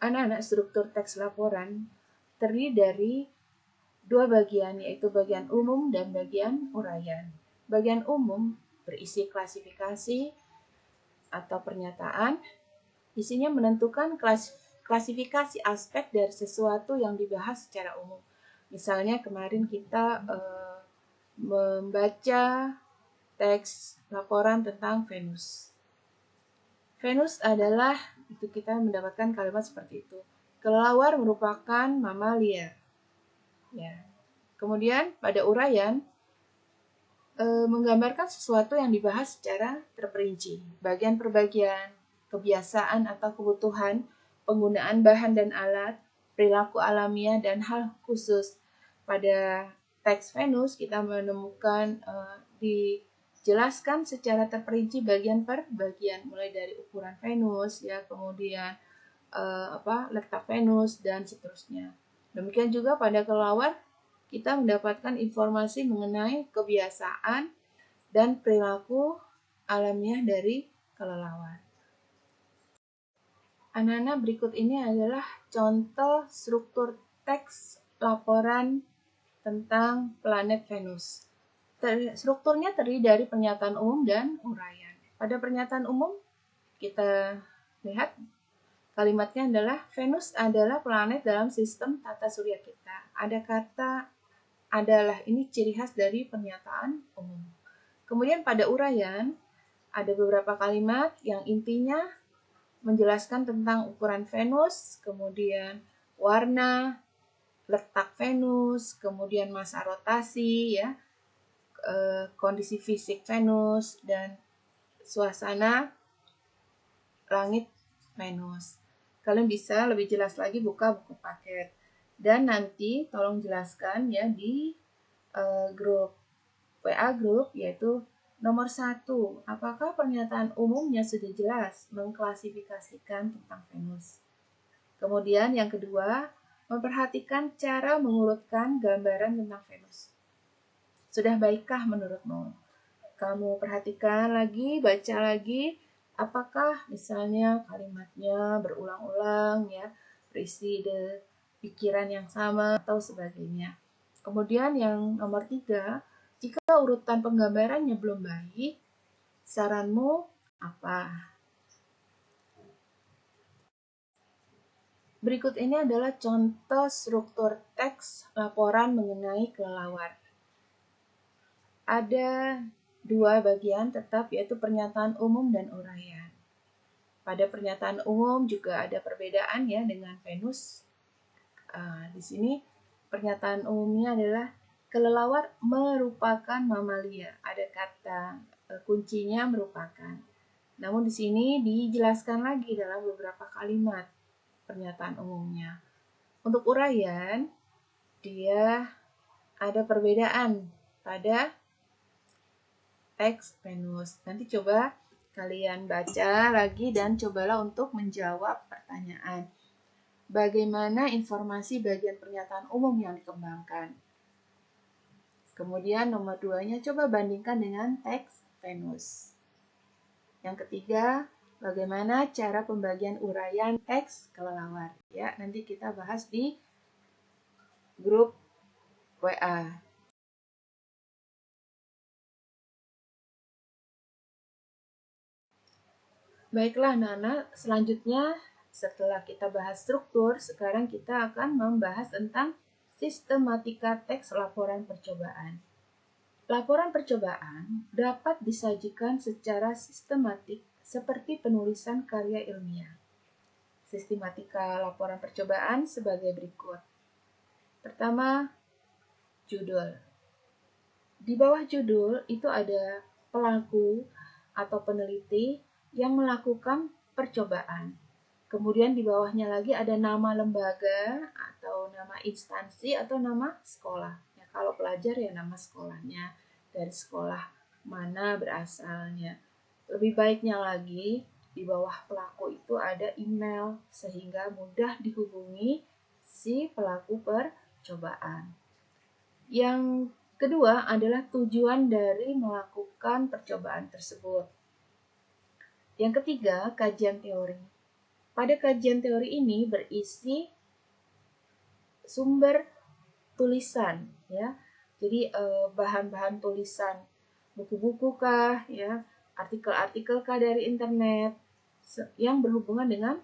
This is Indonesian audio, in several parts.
Anak-anak, struktur teks laporan terdiri dari dua bagian, yaitu bagian umum dan bagian uraian. Bagian umum berisi klasifikasi atau pernyataan, isinya menentukan klasifikasi aspek dari sesuatu yang dibahas secara umum. Misalnya kemarin kita membaca teks laporan tentang Venus. Venus adalah, itu kita mendapatkan kalimat seperti itu. Kelelawar merupakan mamalia. Ya. Kemudian pada uraian menggambarkan sesuatu yang dibahas secara terperinci, bagian per bagian, kebiasaan atau kebutuhan, penggunaan bahan dan alat, perilaku alamiah dan hal khusus. Pada teks Venus kita menemukan dijelaskan secara terperinci bagian per bagian, mulai dari ukuran Venus, ya, kemudian letak Venus dan seterusnya. Demikian juga pada kelelawar kita mendapatkan informasi mengenai kebiasaan dan perilaku alamiah dari kelelawar. Anak-anak, berikut ini adalah contoh struktur teks laporan tentang planet Venus. Strukturnya terdiri dari pernyataan umum dan uraian. Pada pernyataan umum kita lihat kalimatnya adalah Venus adalah planet dalam sistem tata surya kita. Ada kata adalah, ini ciri khas dari pernyataan umum. Kemudian pada uraian ada beberapa kalimat yang intinya menjelaskan tentang ukuran Venus, kemudian warna, letak Venus, kemudian masa rotasi, ya, kondisi fisik Venus, dan suasana langit Venus. Kalian bisa lebih jelas lagi buka buku paket. Dan nanti tolong jelaskan ya di grup WA grup, yaitu nomor 1, apakah pernyataan umumnya sudah jelas mengklasifikasikan tentang Venus. Kemudian yang kedua, memperhatikan cara mengurutkan gambaran tentang Venus. Sudah baikkah menurutmu? Kamu perhatikan lagi, baca lagi, apakah misalnya kalimatnya berulang-ulang, ya, berisi pikiran yang sama atau sebagainya. Kemudian yang nomor 3, jika urutan penggambarannya belum baik, saranmu apa? Berikut ini adalah contoh struktur teks laporan mengenai kelelawar. Ada dua bagian tetap, yaitu pernyataan umum dan uraian. Pada pernyataan umum juga ada perbedaan ya dengan Venus. Di sini pernyataan umumnya adalah kelelawar merupakan mamalia. Ada kata kuncinya merupakan. Namun di sini dijelaskan lagi dalam beberapa kalimat pernyataan umumnya. Untuk uraian, dia ada perbedaan pada teks Venus. Nanti coba kalian baca lagi dan cobalah untuk menjawab pertanyaan. Bagaimana informasi bagian pernyataan umum yang dikembangkan? Kemudian nomor 2-nya coba bandingkan dengan teks Venus. Yang ketiga, bagaimana cara pembagian uraian teks kelelawar? Ya, nanti kita bahas di grup WA. Baiklah anak-anak, selanjutnya setelah kita bahas struktur, sekarang kita akan membahas tentang sistematika teks laporan percobaan. Laporan percobaan dapat disajikan secara sistematik seperti penulisan karya ilmiah. Sistematika laporan percobaan sebagai berikut. Pertama, judul. Di bawah judul itu ada pelaku atau peneliti yang melakukan percobaan. Kemudian di bawahnya lagi ada nama lembaga atau nama instansi atau nama sekolah. Ya, kalau pelajar ya nama sekolahnya, dari sekolah mana berasalnya. Lebih baiknya lagi di bawah pelaku itu ada email sehingga mudah dihubungi si pelaku percobaan. Yang kedua adalah tujuan dari melakukan percobaan tersebut. Yang ketiga, kajian teori. Pada kajian teori ini berisi sumber tulisan, ya. Jadi bahan-bahan tulisan, buku-buku kah, ya, artikel-artikel kah dari internet yang berhubungan dengan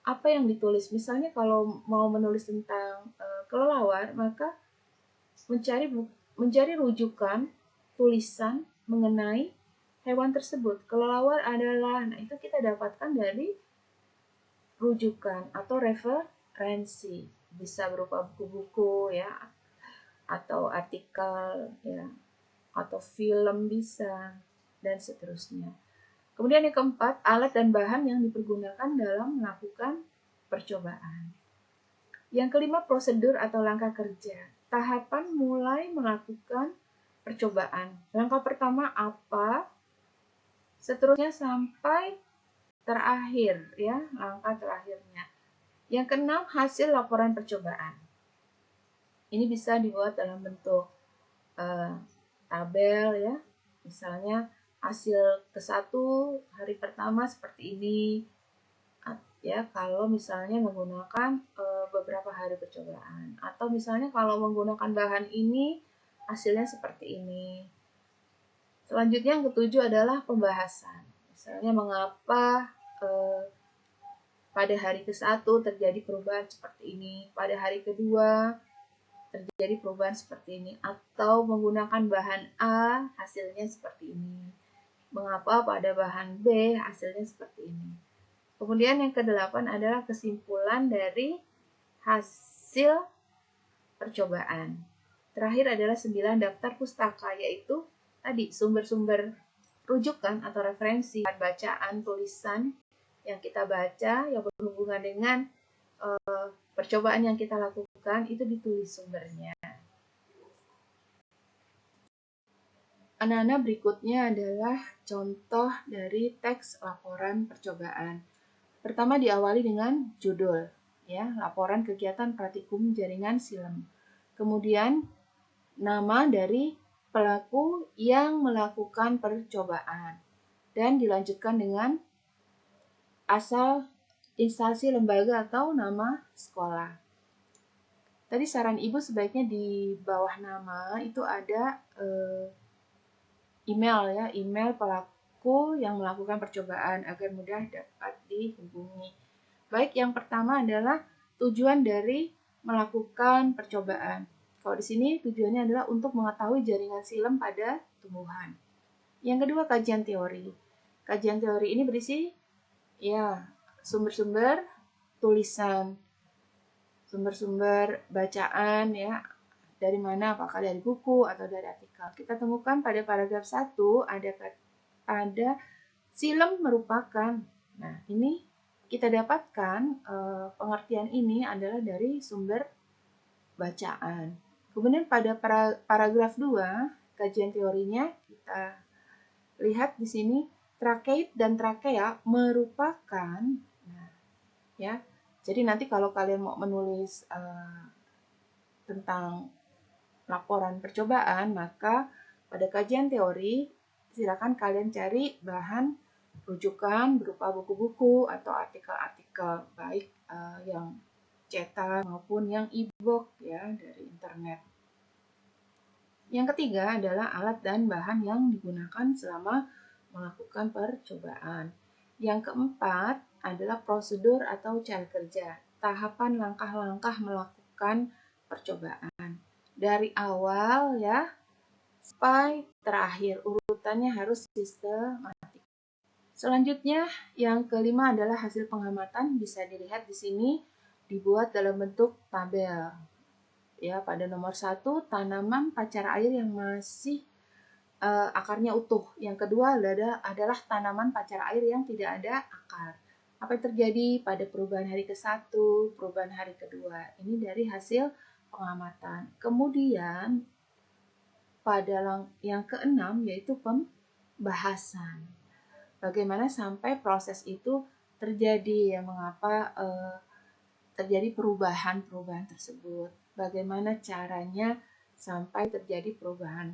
apa yang ditulis. Misalnya kalau mau menulis tentang kelelawar, maka mencari rujukan tulisan mengenai hewan tersebut. Kelelawar adalah, nah itu kita dapatkan dari rujukan atau referensi, bisa berupa buku-buku, ya, atau artikel, ya, atau film bisa, dan seterusnya. Kemudian yang keempat, alat dan bahan yang dipergunakan dalam melakukan percobaan. Yang kelima, prosedur atau langkah kerja. Tahapan mulai melakukan percobaan. Langkah pertama apa? Seterusnya sampai terakhir, ya, langkah terakhirnya. Yang keenam, hasil laporan percobaan. Ini bisa dibuat dalam bentuk tabel, ya. Misalnya hasil ke-1 hari pertama seperti ini, ya, kalau misalnya menggunakan beberapa hari percobaan, atau misalnya kalau menggunakan bahan ini hasilnya seperti ini. Selanjutnya yang ketujuh adalah pembahasan. Misalnya mengapa pada hari ke-1 terjadi perubahan seperti ini, pada hari kedua terjadi perubahan seperti ini, atau menggunakan bahan A hasilnya seperti ini. Mengapa pada bahan B hasilnya seperti ini. Kemudian yang kedelapan adalah kesimpulan dari hasil percobaan. Terakhir adalah 9 daftar pustaka, yaitu tadi sumber-sumber rujukan atau referensi, bacaan, tulisan yang kita baca yang berhubungan dengan percobaan yang kita lakukan, itu ditulis sumbernya. Anak-anak, berikutnya adalah contoh dari teks laporan percobaan. Pertama diawali dengan judul, ya, laporan kegiatan praktikum jaringan SILEM. Kemudian nama dari pelaku yang melakukan percobaan, dan dilanjutkan dengan asal instansi lembaga atau nama sekolah. Tadi saran ibu sebaiknya di bawah nama itu ada email, ya, email pelaku yang melakukan percobaan agar mudah dapat dihubungi. Baik, yang pertama adalah tujuan dari melakukan percobaan. Kalau di sini tujuannya adalah untuk mengetahui jaringan SILEM pada tumbuhan. Yang kedua, kajian teori. Kajian teori ini berisi, ya, sumber-sumber tulisan, sumber-sumber bacaan, ya, dari mana, apakah dari buku atau dari artikel. Kita temukan pada paragraf 1 ada SILEM merupakan. Nah, ini kita dapatkan pengertian ini adalah dari sumber bacaan. Kemudian pada paragraf 2, kajian teorinya, kita lihat di sini trakeit dan trakea merupakan, nah, ya. Jadi nanti kalau kalian mau menulis tentang laporan percobaan, maka pada kajian teori silakan kalian cari bahan rujukan berupa buku-buku atau artikel-artikel, baik yang cetak maupun yang e-book, ya, dari internet. Yang ketiga adalah alat dan bahan yang digunakan selama melakukan percobaan. Yang keempat adalah prosedur atau cara kerja, tahapan langkah-langkah melakukan percobaan. Dari awal, ya, sampai terakhir, urutannya harus sistematis. Selanjutnya, yang kelima adalah hasil pengamatan. Bisa dilihat di sini dibuat dalam bentuk tabel. Ya, pada nomor 1, tanaman pacar air yang masih akarnya utuh. Yang kedua adalah tanaman pacar air yang tidak ada akar. Apa yang terjadi pada perubahan hari ke-1, perubahan hari kedua. Ini dari hasil pengamatan. Kemudian pada yang keenam yaitu pembahasan. Bagaimana sampai proses itu terjadi, ya, mengapa terjadi perubahan-perubahan tersebut. Bagaimana caranya sampai terjadi perubahan.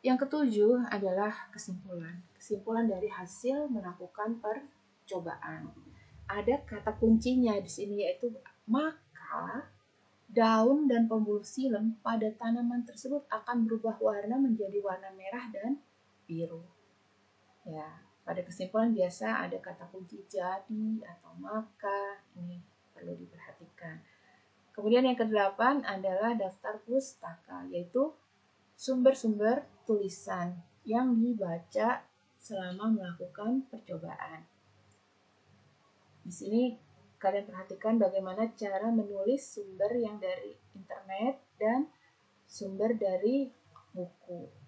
Yang ketujuh adalah kesimpulan. Kesimpulan dari hasil melakukan percobaan. ada kata kuncinya di sini, yaitu maka daun dan pembuluh silem pada tanaman tersebut akan berubah warna menjadi warna merah dan biru. Ya, pada kesimpulan biasa ada kata kunci jadi atau maka, ini perlu diperhatikan. Kemudian yang ke-8 adalah daftar pustaka, yaitu sumber-sumber tulisan yang dibaca selama melakukan percobaan. Di sini kalian perhatikan bagaimana cara menulis sumber yang dari internet dan sumber dari buku.